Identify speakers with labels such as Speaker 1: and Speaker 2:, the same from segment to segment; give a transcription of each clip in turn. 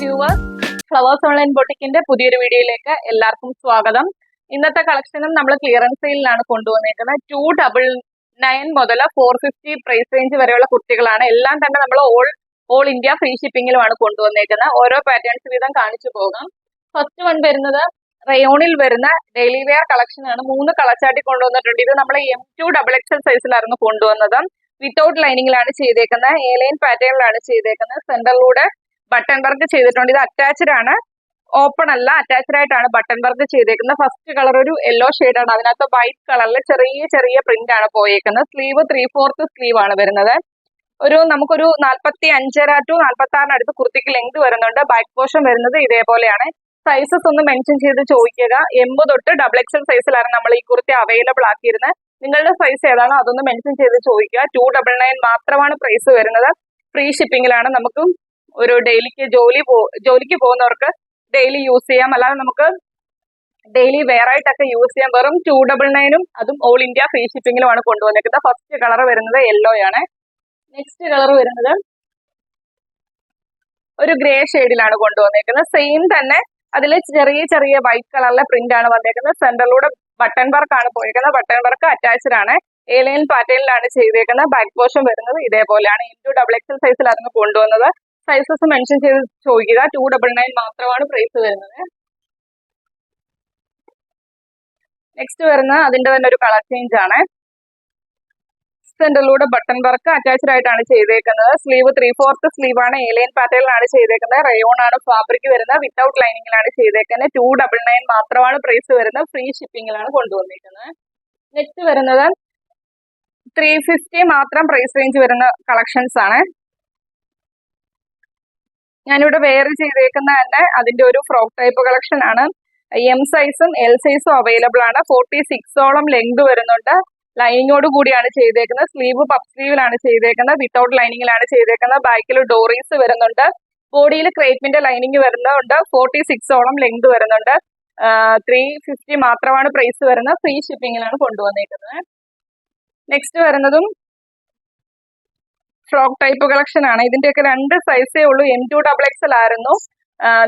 Speaker 1: Viewers, flowers online ബൊട്ടിക്കിന്റെ പുതിയൊരു വീഡിയോയിലേക്ക് എല്ലാവർക്കും സ്വാഗതം. ഇന്നത്തെ കളക്ഷനും നമ്മൾ ക്ലിയറൻസ് സെയിലാണ് കൊണ്ടുവന്നേക്കുന്നത്. 299 മുതൽ 450 പ്രൈസ് റേഞ്ച് വരെയുള്ള കുർത്തികളാണ്. എല്ലാം തന്നെ നമ്മൾ ഓൾ ഇന്ത്യ ഫ്രീ ഷിപ്പിംഗിലുമാണ് കൊണ്ടുവന്നേക്കുന്നത്. ഓരോ പാറ്റേൺസ് വീതം കാണിച്ചു പോകാം. ഫസ്റ്റ് വൺ വരുന്നത് റയോണിൽ വരുന്ന ഡെയിലി വെയർ കളക്ഷൻ ആണ്. 3 കളർ ചാർട്ടിൽ കൊണ്ടുവന്നിട്ടുണ്ട്. ഇത് നമ്മൾ M2XXL സൈസിലായിരുന്നു കൊണ്ടുവന്നത്. വിത്തൗട്ട് ലൈനിങ്ങിലാണ് ചെയ്തേക്കുന്നത്. A-ലൈൻ പാറ്റേണിലാണ് ചെയ്തേക്കുന്നത്. സെന്ററിലൂടെ ബട്ടൺ വർക്ക് ചെയ്തിട്ടുണ്ട്. ഇത് അറ്റാച്ച്ഡ് ആണ്, ഓപ്പൺ അല്ല, അറ്റാച്ച്ഡ് ആയിട്ടാണ് ബട്ടൺ വർക്ക് ചെയ്തേക്കുന്നത്. ഫസ്റ്റ് കളർ ഒരു യെല്ലോ ആണ്. അതിനകത്ത് വൈറ്റ് കളറിൽ ചെറിയ ചെറിയ പ്രിന്റ് ആണ് പോയേക്കുന്നത്. സ്ലീവ് 3/4 സ്ലീവ് ആണ് വരുന്നത്. നമുക്കൊരു 45.5 to 46 അടുത്ത് കുർത്തിക്ക് ലെങ്ത് വരുന്നുണ്ട്. ബാക്ക് പോർഷൻ വരുന്നത് ഇതേപോലെയാണ്. സൈസസ് ഒന്ന് മെൻഷൻ ചെയ്ത് ചോദിക്കുക. M തൊട്ട് XXL സൈസിലാണ് നമ്മൾ ഈ കുർത്തി അവൈലബിൾ ആക്കിയിരുന്നത്. നിങ്ങളുടെ സൈസ് ഏതാണോ അതൊന്ന് മെൻഷൻ ചെയ്ത് ചോദിക്കുക. 299 മാത്രമാണ് പ്രൈസ് വരുന്നത്. ഫ്രീ ഷിപ്പിംഗിലാണ്. നമുക്ക് ഒരു ജോലിക്ക് പോകുന്നവർക്ക് ഡെയിലി യൂസ് ചെയ്യാം, അല്ലാതെ നമുക്ക് ഡെയിലി വെയർ ആയിട്ടൊക്കെ യൂസ് ചെയ്യാം. വെറും 299 അതും ഓൾ ഇന്ത്യ ഫ്രീ ഷിപ്പിംഗിലുമാണ് കൊണ്ടുവന്നിരിക്കുന്നത്. ഫസ്റ്റ് കളർ വരുന്നത് യെല്ലോ ആണ്. നെക്സ്റ്റ് കളർ വരുന്നത് ഒരു ഗ്രേ ഷെയ്ഡിലാണ് കൊണ്ടുവന്നിരിക്കുന്നത്. സെയിം തന്നെ അതിൽ ചെറിയ ചെറിയ വൈറ്റ് കളറിലെ പ്രിന്റ് ആണ് വന്നേക്കുന്നത്. സെന്ററിലൂടെ ബട്ടൺ വർക്ക് ആണ് പോയിരിക്കുന്നത്. ബട്ടൺ വർക്ക് അറ്റാച്ച്ഡ് ആണ്. A-ലൈൻ പാറ്റേണിലാണ് ചെയ്തേക്കുന്നത്. ബാക്ക് പോർഷൻ വരുന്നത് ഇതേപോലെയാണ്. M2XXL സൈസിലായിരുന്നു കൊണ്ടുവന്നത്. സൈസസ് മെൻഷൻ ചെയ്ത് ചോദിക്കുക. 299 മാത്രമാണ് പ്രൈസ് വരുന്നത്. നെക്സ്റ്റ് വരുന്ന അതിന്റെ തന്നെ ഒരു കളർ ചേഞ്ച് ആണ്. സെന്ററിലൂടെ ബട്ടൺ വർക്ക് അറ്റാച്ച്ഡ് ആയിട്ടാണ് ചെയ്തേക്കുന്നത്. സ്ലീവ് 3/4 സ്ലീവ് ആണ്. A-ലൈൻ പാറ്റേണിലാണ് ചെയ്തേക്കുന്നത്. റയോൺ ആണ് ഫാബ്രിക് വരുന്നത്. വിത്തൗട്ട് ലൈനിങ്ങിലാണ് ചെയ്തേക്കുന്നത്. 299 മാത്രമാണ് പ്രൈസ് വരുന്നത്. ഫ്രീ ഷിപ്പിംഗിലാണ് കൊണ്ടുവന്നിരിക്കുന്നത്. നെക്സ്റ്റ് വരുന്നത് 350 മാത്രം പ്രൈസ് റേഞ്ച് വരുന്ന കളക്ഷൻസ് ആണ്. ഞാനിവിടെ വെയർ ചെയ്തേക്കുന്ന തന്നെ അതിന്റെ ഒരു ഫ്രോക്ക് ടൈപ്പ് കളക്ഷൻ ആണ്. M സൈസും L സൈസും അവൈലബിൾ ആണ്. 46ഓളം ലെങ്ത് വരുന്നുണ്ട്. ലൈനിങ്ങോട് കൂടിയാണ് ചെയ്തേക്കുന്നത്. സ്ലീവ് പഫ് സ്ലീവിലാണ് ചെയ്തേക്കുന്നത്. വിത്തൗട്ട് ലൈനിങ്ങിലാണ് ചെയ്തേക്കുന്നത്. ബാക്കിൽ ഡോറീസ് വരുന്നുണ്ട്. ബോഡിയിൽ ക്രേപ്പിന്റെ ലൈനിങ് വരുന്നുണ്ട്. 46ഓളം ലെങ്ത് വരുന്നുണ്ട്. 350 മാത്രമാണ് പ്രൈസ് വരുന്നത്. ഫ്രീ ഷിപ്പിംഗിലാണ് കൊണ്ടുവന്നേക്കുന്നത്. നെക്സ്റ്റ് വരുന്നതും ഫ്രോക്ക് ടൈപ്പ് കളക്ഷൻ ആണ്. ഇതിന്റെയൊക്കെ 2 സൈസേ ഉള്ളൂ. M2XXL ആയിരുന്നു.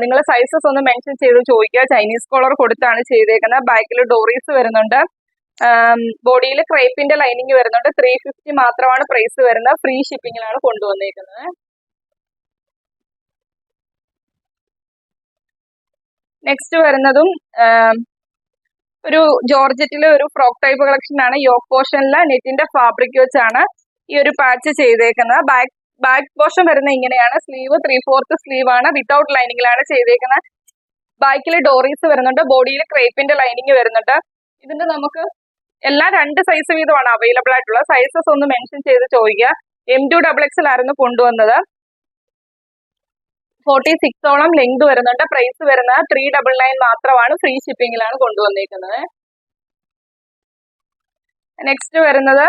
Speaker 1: നിങ്ങൾ സൈസസ് ഒന്ന് മെൻഷൻ ചെയ്ത് ചോദിക്കുക. ചൈനീസ് കോളർ കൊടുത്താണ് ചെയ്തേക്കുന്നത്. ബാക്കിൽ ഡോറീസ് വരുന്നുണ്ട്. ബോഡിയിൽ ക്രേപ്പിന്റെ ലൈനിങ് വരുന്നുണ്ട്. 350 മാത്രമാണ് പ്രൈസ് വരുന്നത്. ഫ്രീ ഷിപ്പിംഗിലാണ് കൊണ്ടുവന്നേക്കുന്നത്. നെക്സ്റ്റ് വരുന്നതും ഒരു ജോർജറ്റിലെ ഒരു ഫ്രോക്ക് ടൈപ്പ് കളക്ഷൻ ആണ്. യോക്ക് പോർഷനിലെ നെറ്റിന്റെ ഫാബ്രിക് വെച്ചാണ് ഈ ഒരു പാച്ച് ചെയ്തേക്കുന്നത്. ബാക്ക് പോർഷൻ വരുന്നത് ഇങ്ങനെയാണ്. സ്ലീവ് 3/4 സ്ലീവ് ആണ്. വിത്തൗട്ട് ലൈനിങ്ങിലാണ് ചെയ്തേക്കുന്നത്. ബാക്കിൽ ഡോറീസ് വരുന്നുണ്ട്. ബോഡിയിൽ ക്രേപ്പിന്റെ ലൈനിങ് വരുന്നുണ്ട്. ഇതിന്റെ നമുക്ക് എല്ലാം 2 സൈസ് വീതമാണ് അവൈലബിൾ ആയിട്ടുള്ള. സൈസസ് ഒന്ന് മെൻഷൻ ചെയ്ത് ചോദിക്കുക. M2XXL ആയിരുന്നു കൊണ്ടുവന്നത്. 46ഓളം ലെങ്ത് വരുന്നുണ്ട്. പ്രൈസ് വരുന്നത് 399 മാത്രമാണ്. ഫ്രീ ഷിപ്പിംഗിലാണ് കൊണ്ടുവന്നിരിക്കുന്നത്. നെക്സ്റ്റ് വരുന്നത്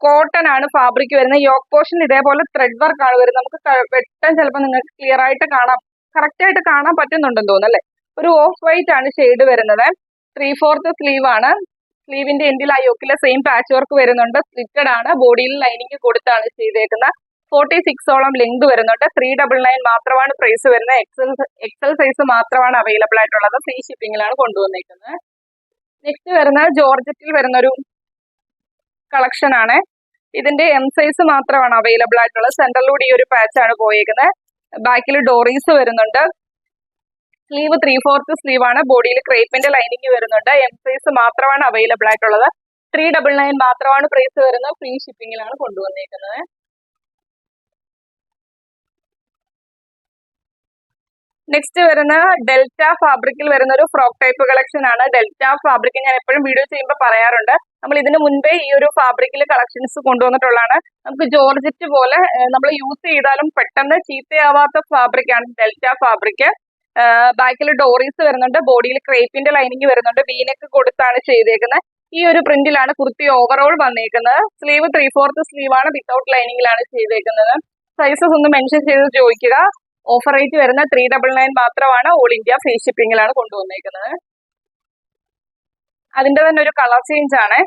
Speaker 1: കോട്ടൺ ആണ് ഫാബ്രിക് വരുന്നത്. യോക്ക് പോർഷൻ ഇതേപോലെ ത്രെഡ് വർക്ക് ആണ് വരുന്നത്. നമുക്ക് വെട്ടാൻ ചിലപ്പോൾ നിങ്ങൾക്ക് ക്ലിയർ ആയിട്ട് കറക്റ്റ് ആയിട്ട് കാണാൻ പറ്റുന്നുണ്ടെന്ന് തോന്നുന്നു അല്ലെ. ഒരു ഓഫ് വൈറ്റ് ആണ് ഷെയ്ഡ് വരുന്നത്. 3/4 സ്ലീവ് ആണ്. സ്ലീവിന്റെ എൻഡിൽ ആ യോക്കിലെ സെയിം പാച്ച് വർക്ക് വരുന്നുണ്ട്. സ്ലിറ്റഡ് ആണ്. ബോഡിയിൽ ലൈനിങ് കൊടുത്താണ് ചെയ്തേക്കുന്നത്. 46ഓളം ലെങ്ത് വരുന്നുണ്ട്. 399 മാത്രമാണ് പ്രൈസ് വരുന്നത്. XL സൈസ് മാത്രമാണ് അവൈലബിൾ ആയിട്ടുള്ളത്. ഫ്രീ ഷിപ്പിംഗിലാണ് കൊണ്ടുവന്നിരിക്കുന്നത്. നെക്സ്റ്റ് വരുന്നത് ജോർജറ്റിൽ വരുന്നൊരു കളക്ഷൻ ആണ്. ഇതിന്റെ M സൈസ് മാത്രമാണ് അവൈലബിൾ ആയിട്ടുള്ളത്. സെന്ററിലൂടെ ഈ ഒരു പാച്ച് ആണ് പോയേക്കുന്നത്. ബാക്കിൽ ഡോറീസ് വരുന്നുണ്ട്. സ്ലീവ് 3/4 സ്ലീവ് ആണ്. ബോഡിയിൽ ക്രേപ്പിന്റെ ലൈനിങ് വരുന്നുണ്ട്. M സൈസ് മാത്രമാണ് അവൈലബിൾ ആയിട്ടുള്ളത്. 399 മാത്രമാണ് പ്രൈസ് വരുന്നത്. ഫ്രീ ഷിപ്പിംഗിലാണ് കൊണ്ടുവന്നിരിക്കുന്നത്. നെക്സ്റ്റ് വരുന്ന ഡെൽറ്റ ഫാബ്രിക്കിൽ വരുന്ന ഒരു ഫ്രോക്ക് ടൈപ്പ് കളക്ഷൻ ആണ്. ഡെൽറ്റ ഫാബ്രിക് ഞാൻ എപ്പോഴും വീഡിയോ ചെയ്യുമ്പോൾ പറയാറുണ്ട്. നമ്മൾ ഇതിന് മുൻപേ ഈ ഒരു ഫാബ്രിക്കിൽ കളക്ഷൻസ് കൊണ്ടുവന്നിട്ടുള്ളതാണ്. നമുക്ക് ജോർജറ്റ് പോലെ നമ്മൾ യൂസ് ചെയ്താലും പെട്ടെന്ന് ചീത്തയാവാത്ത ഫാബ്രിക് ആണ് ഡെൽറ്റ ഫാബ്രിക്. ബാക്കിൽ ഡോറീസ് വരുന്നുണ്ട്. ബോഡിയിൽ ക്രേപ്പിന്റെ ലൈനിങ് വരുന്നുണ്ട്. വീനെക്ക് കൊടുത്താണ് ചെയ്തേക്കുന്നത്. ഈ ഒരു പ്രിന്റിലാണ് കുർത്തി ഓവറോൾ വന്നേക്കുന്നത്. സ്ലീവ് 3/4 സ്ലീവ് ആണ്. വിത്തൗട്ട് ലൈനിങ്ങിലാണ് ചെയ്തേക്കുന്നത്. സൈസസ് ഒന്ന് മെൻഷൻ ചെയ്ത് ചോദിക്കുക. ഓഫർ റേറ്റ് വരുന്ന 399 മാത്രമാണ്. ഓൾ ഇന്ത്യ ഫ്രീ ഷിപ്പിംഗിലാണ് കൊണ്ടുവന്നേക്കുന്നത്. അതിന്റെ തന്നെ ഒരു കളർ ചേഞ്ച് ആണ്.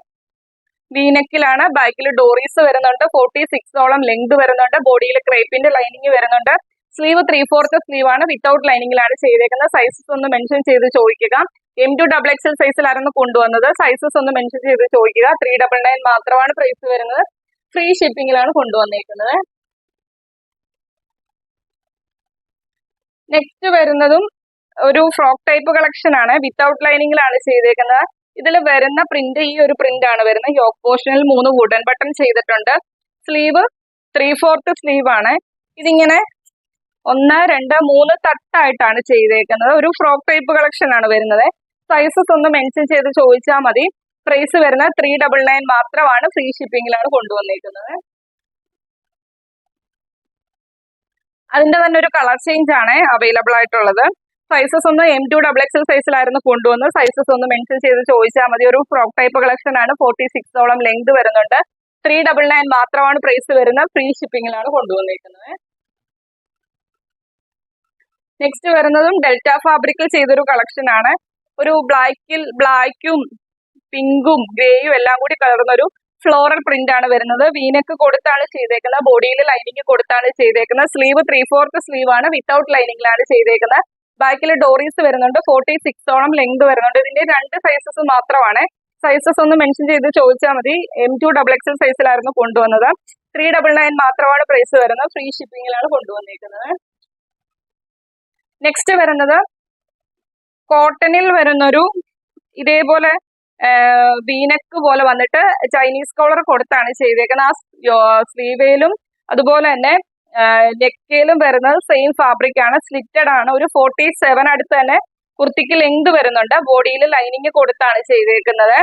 Speaker 1: വീനെക്കിലാണ്. ബാക്കിൽ ഡോറീസ് വരുന്നുണ്ട്. 46ഓളം ലെങ്ത് വരുന്നുണ്ട്. ബോഡിയിൽ ക്രേപ്പിന്റെ ലൈനിങ് വരുന്നുണ്ട്. സ്ലീവ് 3/4 സ്ലീവ് ആണ്, വിത്തൗട്ട് ലൈനിങ്ങിലാണ് ചെയ്തേക്കുന്നത്. സൈസസ് ഒന്ന് മെൻഷൻ ചെയ്ത് ചോദിക്കുക. M2XXL സൈസിലായിരുന്നു കൊണ്ടുവന്നത്. സൈസസ് ഒന്ന് മെൻഷൻ ചെയ്ത് ചോദിക്കുക. 399 മാത്രമാണ് പ്രൈസ് വരുന്നത്. ഫ്രീ ഷിപ്പിംഗിലാണ് കൊണ്ടുവന്നേക്കുന്നത്. നെക്സ്റ്റ് വരുന്നതും ഒരു ഫ്രോക്ക് ടൈപ്പ് കളക്ഷൻ ആണ്. വിത്തൗട്ട് ലൈനിങ്ങിലാണ് ചെയ്തേക്കുന്നത്. ഇതിൽ വരുന്ന പ്രിന്റ് ഈ ഒരു പ്രിന്റ് ആണ് വരുന്നത്. യോക്ക് പോർഷനിൽ 3 വുഡൻ ബട്ടൺ ചെയ്തിട്ടുണ്ട്. സ്ലീവ് 3/4 സ്ലീവ് ആണ്. ഇതിങ്ങനെ 1, 2, 3 തട്ടായിട്ടാണ് ചെയ്തേക്കുന്നത്. ഒരു ഫ്രോക്ക് ടൈപ്പ് കളക്ഷൻ ആണ് വരുന്നത്. സൈസസ് ഒന്ന് മെൻഷൻ ചെയ്ത് ചോദിച്ചാൽ മതി. പ്രൈസ് വരുന്നത് 399 മാത്രമാണ്. ഫ്രീ ഷിപ്പിംഗിലാണ് കൊണ്ടുവന്നേക്കുന്നത്. അതിന്റെ തന്നെ ഒരു കളർ ചേഞ്ച് ആണ് അവൈലബിൾ ആയിട്ടുള്ളത്. സൈസസ് ഒന്ന് M2XXL സൈസിലായിരുന്നു കൊണ്ടുവന്നത്. സൈസസ് ഒന്ന് മെൻഷൻ ചെയ്ത് ചോദിച്ചാൽ മതി. ഒരു ഫ്രോക്ക് ടൈപ്പ് കളക്ഷൻ ആണ്. 46ഓളം ലെങ്ത് വരുന്നുണ്ട്. 399 മാത്രമാണ് പ്രൈസ് വരുന്നത്. ഫ്രീ ഷിപ്പിംഗിലാണ് കൊണ്ടുവന്നേക്കുന്നത്. നെക്സ്റ്റ് വരുന്നതും ഡെൽറ്റ ഫാബ്രിക്കിൽ ചെയ്തൊരു കളക്ഷൻ ആണ്. ഒരു ബ്ലാക്കും പിങ്കും ഗ്രേയും എല്ലാം കൂടി കലർന്ന ഒരു ഫ്ലോറൽ പ്രിന്റ് ആണ് വരുന്നത്. വീനക്ക് കൊടുത്താണ് ചെയ്തേക്കുന്നത്. ബോഡിയിൽ ലൈനിങ് കൊടുത്താണ് ചെയ്തേക്കുന്നത്. സ്ലീവ് 3/4 സ്ലീവ് ആണ്. വിത്തൗട്ട് ലൈനിങ്ങിലാണ് ചെയ്തേക്കുന്നത്. ബാക്കിൽ ഡോറീസ് വരുന്നുണ്ട്. 46ഓളം ലെങ്ത് വരുന്നുണ്ട്. ഇതിന്റെ 2 സൈസസ് മാത്രമാണ്. സൈസസ് ഒന്ന് മെൻഷൻ ചെയ്ത് ചോദിച്ചാൽ മതി. M2XXL സൈസിലായിരുന്നു കൊണ്ടുവന്നത്. 399 മാത്രമാണ് പ്രൈസ് വരുന്നത്. ഫ്രീ ഷിപ്പിംഗിലാണ് കൊണ്ടുവന്നേക്കുന്നത്. നെക്സ്റ്റ് വരുന്നത് കോട്ടണിൽ വരുന്നൊരു ഇതേപോലെ വീനെക്ക് പോലെ വന്നിട്ട് ചൈനീസ് കോളർ കൊടുത്താണ് ചെയ്തേക്കുന്നത്. ആ സ്ലീവേലും അതുപോലെ തന്നെ നെക്കേലും വരുന്നത് സെയിം ഫാബ്രിക് ആണ്. സ്ലിറ്റഡ് ആണ്. ഒരു 47 അടുത്ത് തന്നെ കുർത്തിക്ക് ലെങ്ത് വരുന്നുണ്ട്. ബോഡിയിൽ ലൈനിങ് കൊടുത്താണ് ചെയ്തേക്കുന്നത്.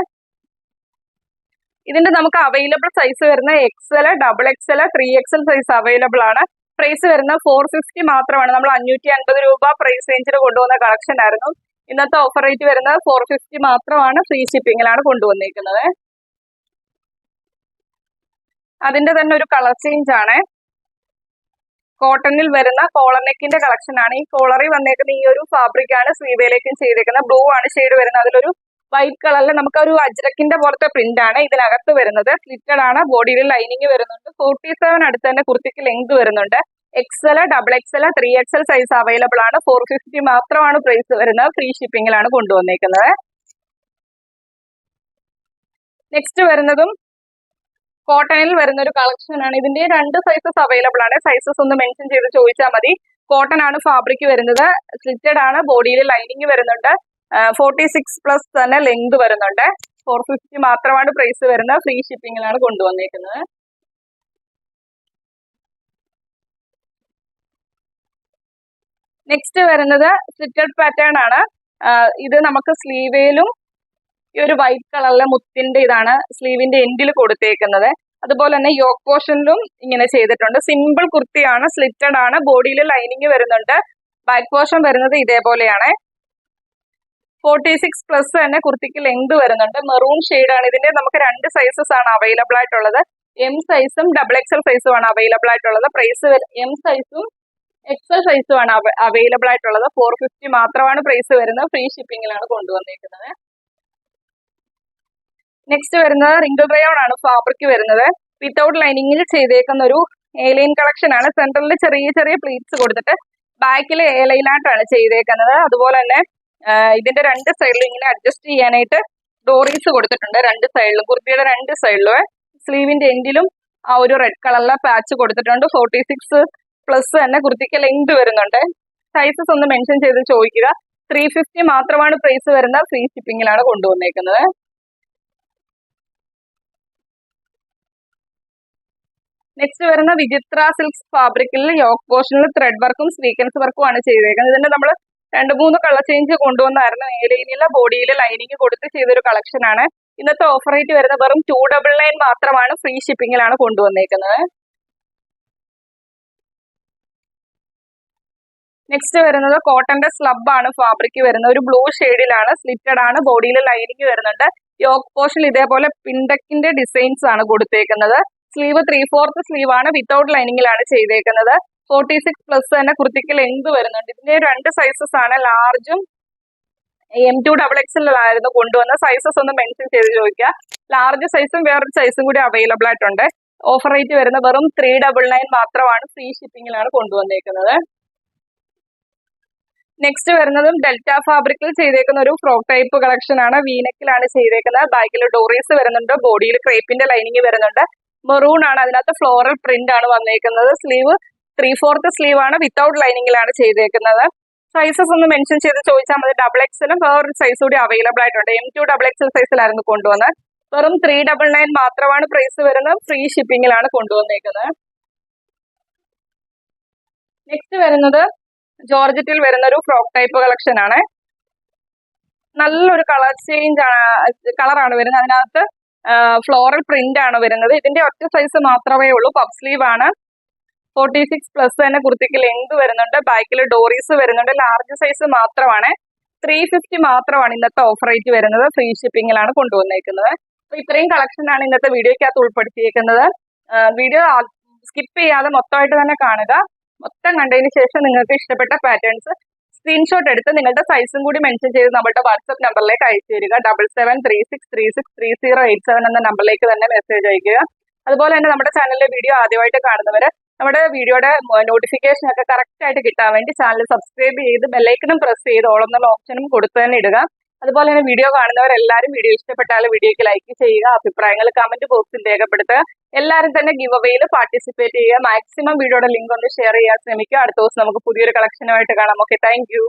Speaker 1: ഇതിന്റെ നമുക്ക് അവൈലബിൾ സൈസ് വരുന്ന XL, XXL, 3XL size available ആണ്. പ്രൈസ് വരുന്ന 450 മാത്രമാണ്. നമ്മൾ 550 രൂപ പ്രൈസ് റേഞ്ചിൽ കൊണ്ടുവന്ന കളക്ഷൻ ആയിരുന്നു. ഇന്നത്തെ ഓഫർ റേറ്റ് വരുന്നത് 450 മാത്രമാണ്. ഫ്രീ ഷിപ്പിംഗിലാണ് കൊണ്ടുവന്നേക്കുന്നത്. അതിന്റെ തന്നെ ഒരു കളർ ചേഞ്ച് ആണ്. കോട്ടണിൽ വരുന്ന കോളർ നെക്കിന്റെ കളക്ഷൻ ആണ്. ഈ കോളറിൽ വന്നേക്കുന്ന ഈ ഒരു ഫാബ്രിക് ആണ് സ്ലീവേലേക്കും ചെയ്തേക്കുന്നത്. ബ്ലൂ ആണ് ഷെയ്ഡ് വരുന്നത്. അതിലൊരു വൈറ്റ് കളറിൽ നമുക്ക് ഒരു അജ്രക്കിന്റെ പോലത്തെ പ്രിന്റ് ആണ് ഇതിനകത്ത് വരുന്നത്. സ്ലിറ്റഡ് ആണ്. ബോഡിയിൽ ലൈനിങ് വരുന്നുണ്ട്. 47 അടുത്ത് തന്നെ കുർത്തിക്ക് ലെങ്ത് വരുന്നുണ്ട്. XL, XXL, 3XL size available ആണ്. 450 മാത്രമാണ് പ്രൈസ് വരുന്നത്. ഫ്രീ ഷിപ്പിംഗിലാണ് കൊണ്ടുവന്നേക്കുന്നത്. നെക്സ്റ്റ് വരുന്നതും കോട്ടണിൽ വരുന്ന ഒരു കളക്ഷൻ ആണ്. ഇതിന്റെ 2 സൈസസ് അവൈലബിൾ ആണ്. സൈസസ് ഒന്ന് മെൻഷൻ ചെയ്ത് ചോദിച്ചാൽ മതി. കോട്ടൺ ആണ് ഫാബ്രിക് വരുന്നത്. സ്ലിറ്റഡ് ആണ്. ബോഡിയിൽ ലൈനിങ് വരുന്നുണ്ട്. 46+ തന്നെ ലെങ്ത് വരുന്നുണ്ട്. 450 മാത്രമാണ് പ്രൈസ് വരുന്നത്. ഫ്രീ ഷിപ്പിംഗിലാണ് കൊണ്ടുവന്നേക്കുന്നത്. നെക്സ്റ്റ് വരുന്നത് സ്ലിറ്റഡ് പാറ്റേൺ ആണ്. ഇത് നമുക്ക് സ്ലീവേലും ഈ ഒരു വൈറ്റ് കളറിലെ മുത്തിന്റെ ഇതാണ് സ്ലീവിന്റെ എൻഡിൽ കൊടുത്തേക്കുന്നത്. അതുപോലെ തന്നെ യോക്ക് പോർഷനിലും ഇങ്ങനെ ചെയ്തിട്ടുണ്ട്. സിമ്പിൾ കുർത്തിയാണ്. സ്ലിറ്റഡ് ആണ്. ബോഡിയിൽ ലൈനിങ് വരുന്നുണ്ട്. ബാക്ക് പോർഷൻ വരുന്നത് ഇതേപോലെയാണ്. 46+ തന്നെ കുർത്തിക്ക് ലെങ്ത് വരുന്നുണ്ട്. മെറൂൺ ഷെയ്ഡ് ആണ്. ഇതിന്റെ നമുക്ക് 2 സൈസസ് ആണ് അവൈലബിൾ ആയിട്ടുള്ളത്. M സൈസും XXL സൈസും ആണ് അവൈലബിൾ ആയിട്ടുള്ളത്. പ്രൈസ് M സൈസും XL സൈസും ആണ് അവൈലബിൾ ആയിട്ടുള്ളത്. 450 മാത്രമാണ് പ്രൈസ് വരുന്നത്. ഫ്രീ ഷിപ്പിംഗിലാണ് കൊണ്ടുവന്നേക്കുന്നത്. നെക്സ്റ്റ് വരുന്നത് റിംഗിൾ റയോൺ ആണ് ഫാബ്രിക് വരുന്നത്. വിത്തൗട്ട് ലൈനിങ്ങിൽ ചെയ്തേക്കുന്ന ഒരു ഏലൈൻ കളക്ഷൻ ആണ്. സെന്ററിൽ ചെറിയ ചെറിയ പ്ലീറ്റ്സ് കൊടുത്തിട്ട് ബാക്കിൽ ഏലൈനായിട്ടാണ് ചെയ്തേക്കുന്നത്. അതുപോലെ തന്നെ ഇതിന്റെ 2 സൈഡിലും ഇങ്ങനെ അഡ്ജസ്റ്റ് ചെയ്യാനായിട്ട് ഡോറീസ് കൊടുത്തിട്ടുണ്ട്. 2 സൈഡിലും കുർത്തിയുടെ 2 സൈഡിലും. സ്ലീവിന്റെ എൻഡിലും ആ ഒരു റെഡ് കളറിലെ പാച്ച് കൊടുത്തിട്ടുണ്ട്. 46+ തന്നെ കുർത്തിക്ക് ലെങ്ത് വരുന്നുണ്ട്. സൈസസ് ഒന്ന് മെൻഷൻ ചെയ്ത് ചോദിക്കുക. 350 മാത്രമാണ് പ്രൈസ് വരുന്നത്. ഫ്രീ ഷിപ്പിംഗിലാണ് കൊണ്ടുവന്നേക്കുന്നത്. നെക്സ്റ്റ് വരുന്ന വിചിത്ര സിൽക്സ് ഫാബ്രിക്കിൽ യോക്ക് പോർഷനിൽ ത്രെഡ് വർക്കും സ്വീക്വൻസ് വർക്കും ആണ് ചെയ്തേക്കുന്നത്. ഇതിന്റെ നമ്മൾ 2-3 കളർ ചേഞ്ച് കൊണ്ടുവന്നായിരുന്നു. ഏലൈനിലെ ബോഡിയിൽ ലൈനിങ് കൊടുത്ത് ചെയ്തൊരു കളക്ഷൻ ആണ്. ഇന്നത്തെ ഓഫർ റേറ്റ് വരുന്നത് വെറും 299 മാത്രമാണ്. ഫ്രീ ഷിപ്പിംഗിലാണ് കൊണ്ടുവന്നേക്കുന്നത്. നെക്സ്റ്റ് വരുന്നത് കോട്ടന്റെ സ്ലബ് ആണ് ഫാബ്രിക് വരുന്നത്. ഒരു ബ്ലൂ ഷെയ്ഡിലാണ്. സ്ലിറ്റഡ് ആണ്. ബോഡിയിൽ ലൈനിങ് വരുന്നുണ്ട്. യോക്ക് പോർഷനിൽ ഇതേപോലെ പിൻഡക്കിന്റെ ഡിസൈൻസ് ആണ് കൊടുത്തേക്കുന്നത്. സ്ലീവ് 3/4 സ്ലീവ് ആണ്. വിത്തൗട്ട് ലൈനിങ്ങിലാണ് ചെയ്തേക്കുന്നത്. 46+ തന്നെ കുർത്തിക്ക് ലെങ്ത് വരുന്നുണ്ട്. ഇതിന്റെ 2 സൈസസ് ആണ്. ലാർജും M2XXL ആയിരുന്നു കൊണ്ടുവന്ന. സൈസസ് ഒന്ന് മെൻഷൻ ചെയ്ത് ചോദിക്കുക. ലാർജ് സൈസും വേറൊരു സൈസും കൂടി അവൈലബിൾ ആയിട്ടുണ്ട്. ഓഫർ റേറ്റ് വരുന്നത് വെറും 399 മാത്രമാണ്. ഫ്രീ ഷിപ്പിംഗിലാണ് കൊണ്ടുവന്നേക്കുന്നത്. നെക്സ്റ്റ് വരുന്നതും ഡെൽറ്റ ഫാബ്രിക്കിൽ ചെയ്തേക്കുന്ന ഒരു ഫ്രോക്ക് ടൈപ്പ് കളക്ഷൻ ആണ്. വീനെക്കിലാണ് ചെയ്തേക്കുന്നത്. ബാക്കിൽ ഡോറീസ് വരുന്നുണ്ട്, ബോഡിയിൽ ക്രേപ്പിന്റെ ലൈനിങ് വരുന്നുണ്ട്. മെറൂൺ ആണ്, അതിനകത്ത് ഫ്ലോറൽ പ്രിന്റ് ആണ് വന്നേക്കുന്നത്. സ്ലീവ് 3/4 സ്ലീവ് ആണ്, വിത്തൗട്ട് ലൈനിങ്ങിലാണ് ചെയ്തേക്കുന്നത്. സൈസസ് ഒന്ന് മെൻഷൻ ചെയ്ത് ചോദിച്ചാൽ മതി. XXL വേറൊരു സൈസ് കൂടി അവൈലബിൾ ആയിട്ടുണ്ട്. M2 XXL സൈസിലായിരുന്നു കൊണ്ടുവന്നത്. വെറും 399 മാത്രമാണ് പ്രൈസ് വരുന്നത്. ഫ്രീ ഷിപ്പിംഗിലാണ് കൊണ്ടുവന്നേക്കുന്നത്. നെക്സ്റ്റ് വരുന്നത് ജോർജറ്റിൽ വരുന്ന ഒരു ഫ്രോക്ക് ടൈപ്പ് കളക്ഷൻ ആണ്. നല്ലൊരു കളർ ചേഞ്ച് കളറാണ് വരുന്നത്. അതിനകത്ത് ഫ്ലോറൽ പ്രിന്റ് ആണ് വരുന്നത്. ഇതിന്റെ ഒറ്റ സൈസ് മാത്രമേ ഉള്ളൂ. പഫ് സ്ലീവ് ആണ്. 46+ തന്നെ കുർത്തിക്ക് ലെങ്ത് വരുന്നുണ്ട്. ബാക്കിൽ ഡോറീസ് വരുന്നുണ്ട്. ലാർജ് സൈസ് മാത്രമാണ്. 350 മാത്രമാണ് ഇന്നത്തെ ഓഫർ റേറ്റ് വരുന്നത്. ഫ്രീ ഷിപ്പിംഗിലാണ് കൊണ്ടുവന്നേക്കുന്നത്. അപ്പൊ ഇത്രയും കളക്ഷൻ ആണ് ഇന്നത്തെ വീഡിയോക്കകത്ത് ഉൾപ്പെടുത്തിയേക്കുന്നത്. വീഡിയോ സ്കിപ്പ് ചെയ്യാതെ മൊത്തമായിട്ട് തന്നെ കാണുക. മൊത്തം കണ്ടതിന് ശേഷം നിങ്ങൾക്ക് ഇഷ്ടപ്പെട്ട പാറ്റേൺസ് സ്ക്രീൻഷോട്ട് എടുത്ത് നിങ്ങളുടെ സൈസും കൂടി മെൻഷൻ ചെയ്ത് നമ്മുടെ വാട്സ്ആപ്പ് നമ്പറിലേക്ക് അയച്ചു തരിക. 7736363087 എന്ന നമ്പറിലേക്ക് തന്നെ മെസ്സേജ് അയക്കുക. അതുപോലെ തന്നെ നമ്മുടെ ചാനലിലെ വീഡിയോ ആദ്യമായിട്ട് കാണുന്നവര് നമ്മുടെ വീഡിയോയുടെ നോട്ടിഫിക്കേഷൻ ഒക്കെ കറക്റ്റ് ആയിട്ട് കിട്ടാൻ വേണ്ടി ചാനൽ സബ്സ്ക്രൈബ് ചെയ്ത് ബെല്ലൈക്കണും പ്രസ് ചെയ്ത് ഓൾ എന്നുള്ള ഓപ്ഷനും കൊടുത്തു തന്നെ ഇടുക. അതുപോലെ തന്നെ വീഡിയോ കാണുന്നവരെല്ലാവരും വീഡിയോ ഇഷ്ടപ്പെട്ടാൽ വീഡിയോയ്ക്ക് ലൈക്ക് ചെയ്യുക. അഭിപ്രായങ്ങൾ കമന്റ് ബോക്സിൽ രേഖപ്പെടുത്തുക. എല്ലാവരും തന്നെ ഗിവ് അവേയിൽ പാർട്ടിസിപ്പേറ്റ് ചെയ്യുക. മാക്സിമം വീഡിയോയുടെ ലിങ്ക് ഒന്ന് ഷെയർ ചെയ്യാൻ ശ്രമിക്കുക. അടുത്ത ദിവസം നമുക്ക് പുതിയൊരു കളക്ഷനുമായിട്ട് കാണാം. Okay, thank you.